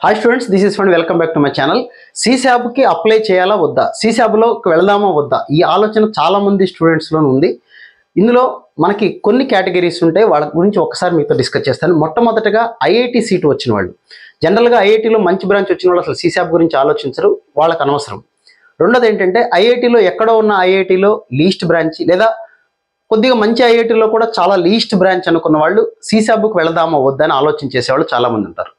Hi students, this is fund. Welcome back to my channel. సీశాబ్కి apply చేయాలా వద్దా, సీశాబ్లోకి వెళదామా వద్దా, ఈ ఆలోచన చాలామంది స్టూడెంట్స్లో ఉంది. ఇందులో మనకి కొన్ని కేటగిరీస్ ఉంటాయి, వాళ్ళ గురించి ఒకసారి మీతో డిస్కస్ చేస్తాను. మొట్టమొదటిగా ఐఐటి సీటు వచ్చిన వాళ్ళు. జనరల్గా ఐఐటిలో మంచి బ్రాంచ్ వచ్చిన వాళ్ళు అసలు సీశాబ్ గురించి ఆలోచించరు, వాళ్ళకి అనవసరం. రెండోది ఏంటంటే ఐఐటిలో ఎక్కడో ఉన్న ఐఐటిలో లీస్ట్ బ్రాంచ్ లేదా కొద్దిగా మంచి ఐఐటిలో కూడా చాలా లీస్ట్ బ్రాంచ్ అనుకున్న వాళ్ళు సీశాబ్కి వెళదామా వద్దా అని ఆలోచన చేసేవాళ్ళు చాలామంది ఉంటారు.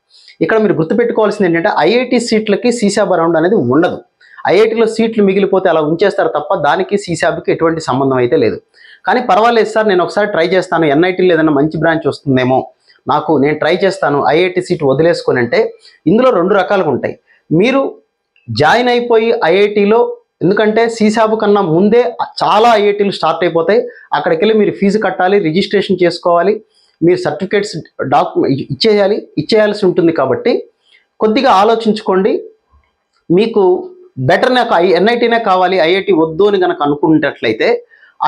ఇక్కడ మీరు గుర్తుపెట్టుకోవాల్సింది ఏంటంటే ఐఐటి సీట్లకి సీశాబ్ అరౌండ్ అనేది ఉండదు. ఐఐటిలో సీట్లు మిగిలిపోతే అలా ఉంచేస్తారు తప్ప దానికి సీశాబ్కి ఎటువంటి సంబంధం అయితే లేదు. కానీ పర్వాలేదు సార్, నేను ఒకసారి ట్రై చేస్తాను, ఎన్ఐటీలో ఏదైనా మంచి బ్రాంచ్ వస్తుందేమో నేను ట్రై చేస్తాను, ఐఐటి సీట్ వదిలేసుకొని అంటే ఇందులో రెండు రకాలుగా ఉంటాయి. మీరు జాయిన్ అయిపోయి ఐఐటిలో, ఎందుకంటే సీశాబ్ కన్నా ముందే చాలా ఐఐటీలు స్టార్ట్ అయిపోతాయి, అక్కడికి వెళ్ళి మీరు ఫీజు కట్టాలి, రిజిస్ట్రేషన్ చేసుకోవాలి, మీరు సర్టిఫికేట్స్ ఇచ్చేయాల్సి ఉంటుంది. కాబట్టి కొద్దిగా ఆలోచించుకోండి. మీకు బెటర్ నాకు ఎన్ఐటీనే కావాలి, ఐఐటి వద్దు అని కనుక అనుకునేటట్లయితే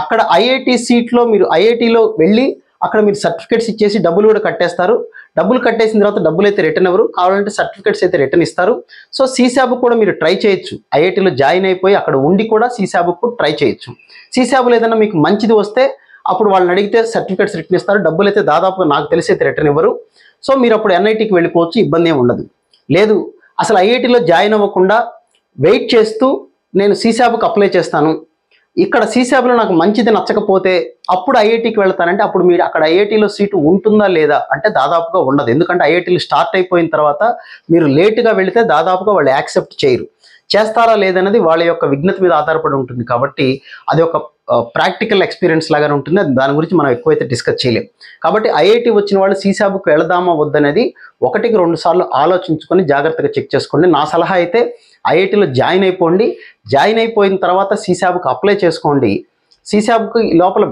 అక్కడ ఐఐటి సీట్లో మీరు ఐఐటిలో వెళ్ళి అక్కడ మీరు సర్టిఫికేట్స్ ఇచ్చేసి డబ్బులు కూడా కట్టేస్తారు. డబ్బులు కట్టేసిన తర్వాత డబ్బులు అయితే రిటర్న్ ఎవరు, కావాలంటే సర్టిఫికేట్స్ అయితే రిటర్న్ ఇస్తారు. సో సీశాబ్ కూడా మీరు ట్రై చేయొచ్చు. ఐఐటిలో జాయిన్ అయిపోయి అక్కడ ఉండి కూడా సీశాబ్ కూడా ట్రై చేయొచ్చు. సీశాబ్లో ఏదైనా మీకు మంచిది వస్తే అప్పుడు వాళ్ళని అడిగితే సర్టిఫికేట్స్ రిటర్న్ ఇస్తారు, డబ్బులు అయితే దాదాపుగా నాకు తెలిసి అయితే రిటర్న్ ఇవ్వరు. సో మీరు అప్పుడు ఎన్ఐటికి వెళ్ళిపోవచ్చు, ఇబ్బంది ఏమి ఉండదు. లేదు అసలు ఐఐటిలో జాయిన్ అవ్వకుండా వెయిట్ చేస్తూ నేను సీశాబ్కి అప్లై చేస్తాను, ఇక్కడ సీశాబ్లో నాకు మంచిది నచ్చకపోతే అప్పుడు ఐఐటికి వెళ్తానంటే అప్పుడు మీరు అక్కడ ఐఐటిలో సీటు ఉంటుందా లేదా అంటే దాదాపుగా ఉండదు. ఎందుకంటే ఐఐటీలు స్టార్ట్ అయిపోయిన తర్వాత మీరు లేటుగా వెళితే దాదాపుగా వాళ్ళు యాక్సెప్ట్ చేయరు. చేస్తారా లేదన్నది వాళ్ళ యొక్క విజ్ఞత మీద ఆధారపడి ఉంటుంది. కాబట్టి అది ఒక ప్రాక్టికల్ ఎక్స్పీరియన్స్ లాగానే ఉంటుంది, దాని గురించి మనం ఎక్కువైతే డిస్కస్ చేయలేం. కాబట్టి ఐఐటి వచ్చిన వాళ్ళు సీశాబ్కి వెళదామా వద్దనేది 1-2 సార్లు ఆలోచించుకొని జాగ్రత్తగా చెక్ చేసుకోండి. నా సలహా అయితే ఐఐటిలో జాయిన్ అయిపోండి, జాయిన్ అయిపోయిన తర్వాత సీశాబ్కి అప్లై చేసుకోండి. సీశాబ్కి లోపల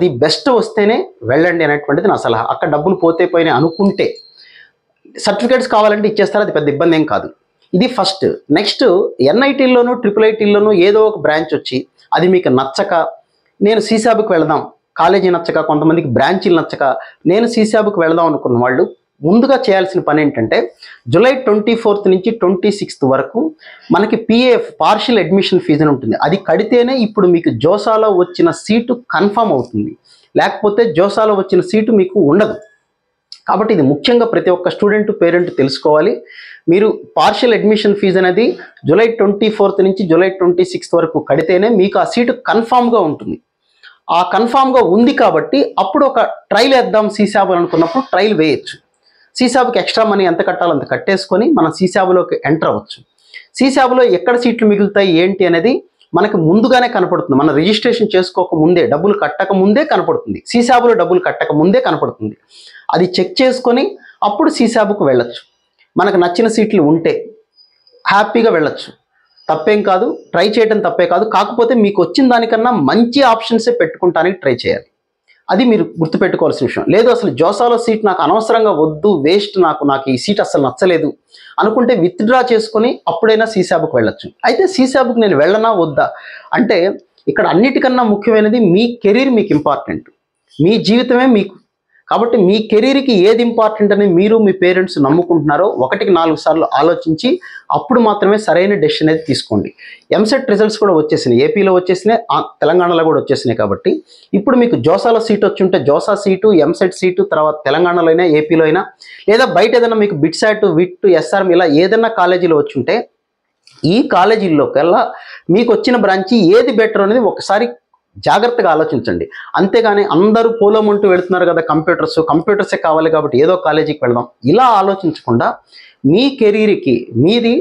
ది బెస్ట్ వస్తేనే వెళ్ళండి అనేటువంటిది నా సలహా. అక్కడ డబ్బులు పోతే పోయినాయి అనుకుంటే సర్టిఫికేట్స్ కావాలంటే ఇచ్చేస్తారు, అది పెద్ద ఇబ్బంది ఏం కాదు. ఇది ఫస్ట్. నెక్స్ట్ ఎన్ఐటీల్లోనూ ట్రిపుల్ ఏదో ఒక బ్రాంచ్ వచ్చి అది మీకు నచ్చక నేను సీశాబ్కి వెళదాం, కాలేజీ నచ్చక, కొంతమందికి బ్రాంచీలు నచ్చక నేను సీశాబ్కి వెళదాం అనుకున్న వాళ్ళు ముందుగా చేయాల్సిన పని ఏంటంటే జూలై 24 నుంచి 26 వరకు మనకి పిఏఎఫ్ పార్షియల్ అడ్మిషన్ ఫీజు అని ఉంటుంది. అది కడితేనే ఇప్పుడు మీకు జోసాలో వచ్చిన సీటు కన్ఫర్మ్ అవుతుంది, లేకపోతే జోసాలో వచ్చిన సీటు మీకు ఉండదు. కాబట్టి ఇది ముఖ్యంగా ప్రతి ఒక్క స్టూడెంట్ పేరెంట్ తెలుసుకోవాలి. మీరు పార్షియల్ అడ్మిషన్ ఫీజు అనేది జూలై 24 నుంచి జూలై 26 వరకు కడితేనే మీకు ఆ సీటు కన్ఫామ్గా ఉంటుంది. ఆ కన్ఫామ్గా ఉంది కాబట్టి అప్పుడు ఒక ట్రైల్ వేద్దాం సీశాబ్ అనుకున్నప్పుడు ట్రైల్ వేయచ్చు. సీశాబ్కి ఎక్స్ట్రా మనీ ఎంత కట్టాలో అంత కట్టేసుకొని మనం సీశాబ్లోకి ఎంటర్ అవ్వచ్చు. సీశాబ్లో ఎక్కడ సీట్లు మిగులుతాయి ఏంటి అనేది మనకి ముందుగానే కనపడుతుంది. మనం రిజిస్ట్రేషన్ చేసుకోక ముందే, డబ్బులు కట్టక ముందే కనపడుతుంది. సీశాబ్లో డబ్బులు కట్టక ముందే కనపడుతుంది. అది చెక్ చేసుకొని అప్పుడు సీశాబ్కు వెళ్ళచ్చు. మనకు నచ్చిన సీట్లు ఉంటే హ్యాపీగా వెళ్ళచ్చు, తప్పేం కాదు. ట్రై చేయడం తప్పే కాదు. కాకపోతే మీకు వచ్చిన దానికన్నా మంచి ఆప్షన్సే పెట్టుకుంటానికి ట్రై చేయాలి. అది మీరు గుర్తుపెట్టుకోవాల్సిన విషయం. లేదు అసలు జోసాలో సీట్ నాకు అనవసరంగా వద్దు, వేస్ట్, నాకు ఈ సీట్ అసలు నచ్చలేదు అనుకుంటే విత్డ్రా చేసుకొని అప్పుడైనా సీశాబ్కి వెళ్ళచ్చు. అయితే సీశాబ్కి నేను వెళ్ళనా వద్దా అంటే ఇక్కడ అన్నిటికన్నా ముఖ్యమైనది మీ కెరీర్ మీకు ఇంపార్టెంట్, మీ జీవితమే మీకు. కాబట్టి మీ కెరీర్కి ఏది ఇంపార్టెంట్ అని మీరు మీ పేరెంట్స్ నమ్ముకుంటున్నారో 1-4 సార్లు ఆలోచించి అప్పుడు మాత్రమే సరైన డెసిషన్ అయితే తీసుకోండి. ఎంసెట్ రిజల్ట్స్ కూడా వచ్చేసినాయి, ఏపీలో వచ్చేసినాయి, తెలంగాణలో కూడా వచ్చేసినాయి. కాబట్టి ఇప్పుడు మీకు జోసాలో సీట్ వచ్చి ఉంటే జోసా సీటు, ఎంసెట్ సీటు, తర్వాత తెలంగాణలో అయినా ఏపీలో అయినా లేదా బయట ఏదైనా మీకు బిట్సాట్, విట్, ఎస్ఆర్ఎం ఇలా ఏదైనా కాలేజీలో వచ్చి ఉంటే ఈ కాలేజీల్లోకెల్లా మీకు వచ్చిన బ్రాంచి ఏది బెటర్ అనేది ఒకసారి జాగ్రత్తగా ఆలోచించండి. అంతేగాని అందరూ పోలోమంటూ వెళుతున్నారు కదా, కంప్యూటర్సే కావాలి కాబట్టి ఏదో కాలేజీకి వెళదాం ఇలా ఆలోచించకుండా మీ కెరీర్కి, మీది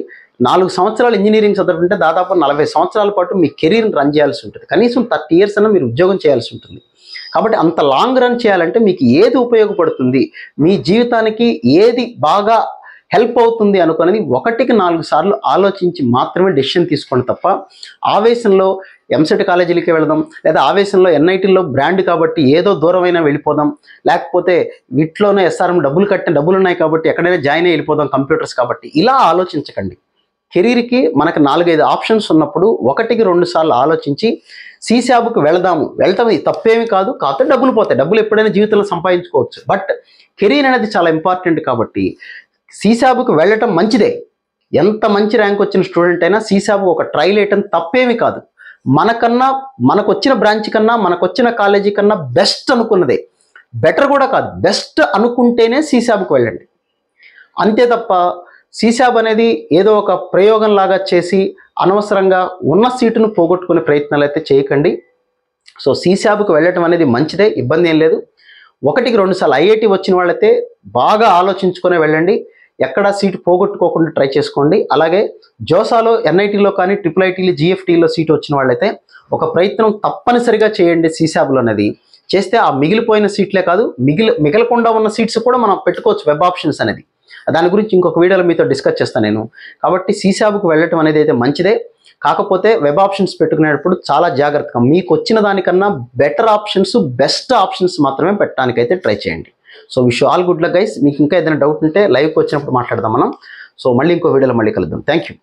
4 సంవత్సరాలు ఇంజనీరింగ్ చదువుకుంటే దాదాపు 40 సంవత్సరాల పాటు మీ కెరీర్ని రన్ చేయాల్సి ఉంటుంది. కనీసం 30 years అన్నా మీరు ఉద్యోగం చేయాల్సి ఉంటుంది. కాబట్టి అంత లాంగ్ రన్ చేయాలంటే మీకు ఏది ఉపయోగపడుతుంది, మీ జీవితానికి ఏది బాగా హెల్ప్ అవుతుంది అనుకునేది 1-4 సార్లు ఆలోచించి మాత్రమే డెసిషన్ తీసుకోండి తప్ప ఆవేశంలో ఎంసెట్ కాలేజీలకి వెళదాం, లేదా ఆవేశంలో ఎన్ఐటీలో బ్రాండ్ కాబట్టి ఏదో దూరమైనా వెళ్ళిపోదాం, లేకపోతే వీటిలోనే ఎస్ఆర్ఎం డబ్బులు ఉన్నాయి కాబట్టి ఎక్కడైనా జాయిన్ అయ్యి వెళ్ళిపోదాం కంప్యూటర్స్ కాబట్టి ఇలా ఆలోచించకండి. కెరీర్కి మనకు 4-5 ఆప్షన్స్ ఉన్నప్పుడు 1-2 సార్లు ఆలోచించి సీశాబ్కి వెళతాం తప్పేమీ కాదు. కాకపోతే డబ్బులు పోతాయి, డబ్బులు ఎప్పుడైనా జీవితంలో సంపాదించుకోవచ్చు. బట్ కెరీర్ అనేది చాలా ఇంపార్టెంట్ కాబట్టి సీసాబుకు వెళ్ళటం మంచిదే. ఎంత మంచి ర్యాంక్ వచ్చిన స్టూడెంట్ అయినా సీసాబు ఒక ట్రైల్ వేయటం తప్పేమీ కాదు. మనకన్నా, మనకొచ్చిన బ్రాంచ్ కన్నా, మనకొచ్చిన కాలేజీ కన్నా బెస్ట్ అనుకున్నదే, బెటర్ కూడా కాదు, బెస్ట్ అనుకుంటేనే సీసాబుకు వెళ్ళండి. అంతే తప్ప సీసాబ్ అనేది ఏదో ఒక ప్రయోగం లాగా చేసి అనవసరంగా ఉన్న సీటును పోగొట్టుకునే ప్రయత్నాలు అయితే చేయకండి. సో సీసాబ్కు వెళ్ళటం అనేది మంచిదే, ఇబ్బంది ఏం లేదు. 1-2 సార్లు ఐఐటి వచ్చిన వాళ్ళైతే బాగా ఆలోచించుకునే వెళ్ళండి. ఎక్కడ సీటు పోగొట్టుకోకుండా ట్రై చేసుకోండి. అలాగే జోసాలో, ఎన్ఐటీలో కానీ, ట్రిపుల్ ఐటీలో, జిఎఫ్టీలో సీటు వచ్చిన వాళ్ళైతే ఒక ప్రయత్నం తప్పనిసరిగా చేయండి. సీసాబ్లో అనేది చేస్తే ఆ మిగిలిపోయిన సీట్లే కాదు, మిగలకుండా ఉన్న సీట్స్ కూడా మనం పెట్టుకోవచ్చు, వెబ్ ఆప్షన్స్ అనేది. దాని గురించి ఇంకొక వీడియోలో మీతో డిస్కస్ చేస్తాను నేను. కాబట్టి సీసాబ్కు వెళ్ళటం అనేది అయితే మంచిదే. కాకపోతే వెబ్ ఆప్షన్స్ పెట్టుకునేటప్పుడు చాలా జాగ్రత్తగా మీకు వచ్చిన దానికన్నా బెటర్ ఆప్షన్స్, బెస్ట్ ఆప్షన్స్ మాత్రమే పెట్టడానికైతే ట్రై చేయండి. So wish all good luck guys. మీకు ఇంకా ఏదైనా డౌట్ ఉంటే లైవ్కి వచ్చినప్పుడు మాట్లాడదాం మనం. సో మళ్ళీ ఇంకో వీడియోలో మళ్ళీ కలుద్దాం. Thank you.